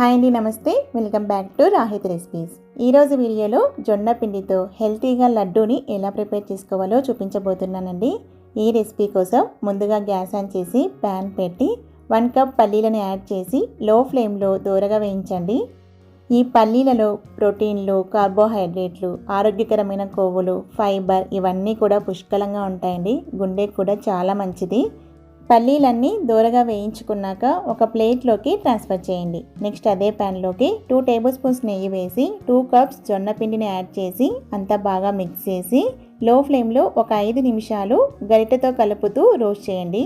Hi అండి, namaste. Welcome back to Rahit recipes. ఈరోజు వీడియోలో జొన్న పిండితో హెల్తీగా లడ్డూని ఎలా ప్రిపేర్ చేసుకోవాలో చూపించబోతున్నానండి. ఈ రెసిపీ కోసం ముందుగా గ్యాస్ ఆన్ చేసి ప్యాన్ పెట్టి 1 కప్ పల్లీలను యాడ్ చేసి లో ఫ్లేమ్లో దోరగా వేయించండి. ఈ పల్లీలలో ప్రోటీన్లు, కార్బోహైడ్రేట్లు, ఆరోగ్యకరమైన కొవ్వులు, ఫైబర్ ఇవన్నీ కూడా పుష్కలంగా ఉంటాయండి. గుండెకి కూడా చాలా మంచిది. పల్లీలన్నీ దోరగా వేయించుకున్నాక ఒక ప్లేట్లోకి ట్రాన్స్ఫర్ చేయండి. నెక్స్ట్ అదే ప్యాన్లోకి 2 టేబుల్ స్పూన్స్ నెయ్యి వేసి 2 కప్స్ జొన్న పిండిని యాడ్ చేసి అంతా బాగా మిక్స్ చేసి లో ఫ్లేమ్లో ఒక 5 నిమిషాలు గరిటెతో కలుపుతూ రోస్ట్ చేయండి.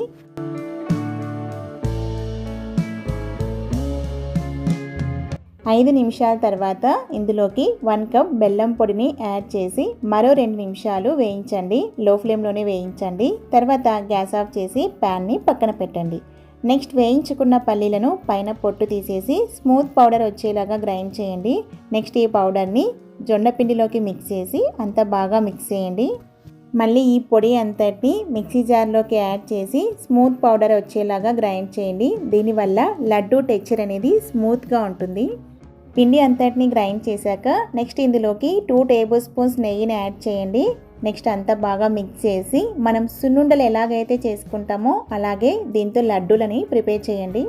5 నిమిషాల తర్వాత ఇందులోకి 1 కప్ బెల్లం పొడిని యాడ్ చేసి మరో 2 నిమిషాలు వేయించండి. లో ఫ్లేమ్లోనే వేయించండి. తర్వాత గ్యాస్ ఆఫ్ చేసి ప్యాన్ని పక్కన పెట్టండి. నెక్స్ట్ వేయించుకున్న పల్లీలను పైన పొట్టు తీసేసి స్మూత్ పౌడర్ వచ్చేలాగా గ్రైండ్ చేయండి. నెక్స్ట్ ఈ పౌడర్ని జొన్న పిండిలోకి మిక్స్ చేసి అంతా బాగా మిక్స్ చేయండి. మళ్ళీ ఈ పొడి అంతటిని మిక్సీ జార్లోకి యాడ్ చేసి స్మూత్ పౌడర్ వచ్చేలాగా గ్రైండ్ చేయండి. దీనివల్ల లడ్డూ టెక్స్చర్ అనేది స్మూత్గా ఉంటుంది. పిండి అంతటిని గ్రైండ్ చేశాక నెక్స్ట్ ఇందులోకి 2 టేబుల్ స్పూన్స్ నెయ్యిని యాడ్ చేయండి. నెక్స్ట్ అంతా బాగా మిక్స్ చేసి మనం సున్నుండలు ఎలాగైతే చేసుకుంటామో అలాగే దీంతో లడ్డూలని ప్రిపేర్ చేయండి.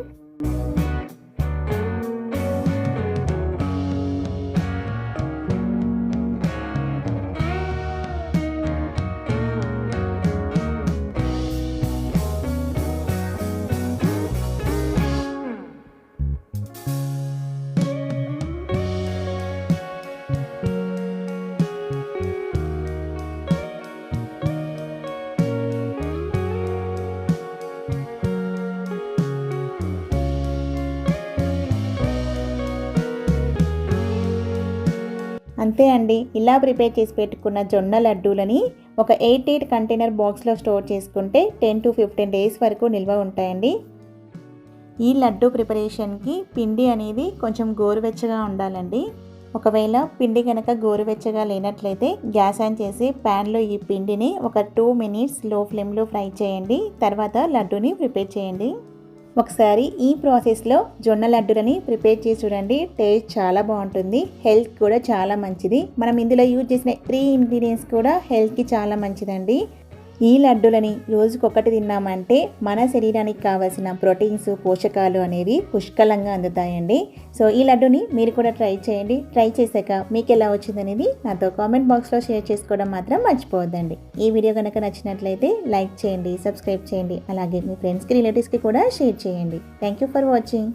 అంతే అండి. ఇలా ప్రిపేర్ చేసి పెట్టుకున్న జొన్న లడ్డూలని ఒక 8 కంటైనర్ బాక్స్లో స్టోర్ చేసుకుంటే 10 to 15 డేస్ వరకు నిల్వ ఉంటాయండి. ఈ లడ్డు ప్రిపరేషన్కి పిండి అనేది కొంచెం గోరువెచ్చగా ఉండాలండి. ఒకవేళ పిండి కనుక గోరువెచ్చగా లేనట్లయితే గ్యాస్ ఆన్ చేసి ప్యాన్లో ఈ పిండిని ఒక 2 మినిట్స్ లో ఫ్లేమ్లో ఫ్రై చేయండి. తర్వాత లడ్డూని ప్రిపేర్ చేయండి. ఒకసారి ఈ ప్రాసెస్లో జొన్న లడ్డూలని ప్రిపేర్ చేసి చూడండి. టేస్ట్ చాలా బాగుంటుంది. హెల్త్ కూడా చాలా మంచిది. మనం ఇందులో యూజ్ చేసిన 3 ఇంగ్రీడియంట్స్ కూడా హెల్త్కి చాలా మంచిదండి. ఈ లడ్డూలని రోజుకొకటి తిన్నామంటే మన శరీరానికి కావాల్సిన ప్రోటీన్స్, పోషకాలు అనేవి పుష్కలంగా అందుతాయండి. సో ఈ లడ్డూని మీరు కూడా ట్రై చేయండి. ట్రై చేశాక మీకు ఎలా వచ్చిందనేది నాతో కామెంట్ బాక్స్లో షేర్ చేసుకోవడం మాత్రం మర్చిపోవద్దండి. ఈ వీడియో కనుక నచ్చినట్లయితే లైక్ చేయండి, సబ్స్క్రైబ్ చేయండి. అలాగే మీ ఫ్రెండ్స్కి, రిలేటివ్స్కి కూడా షేర్ చేయండి. Thank you for watching.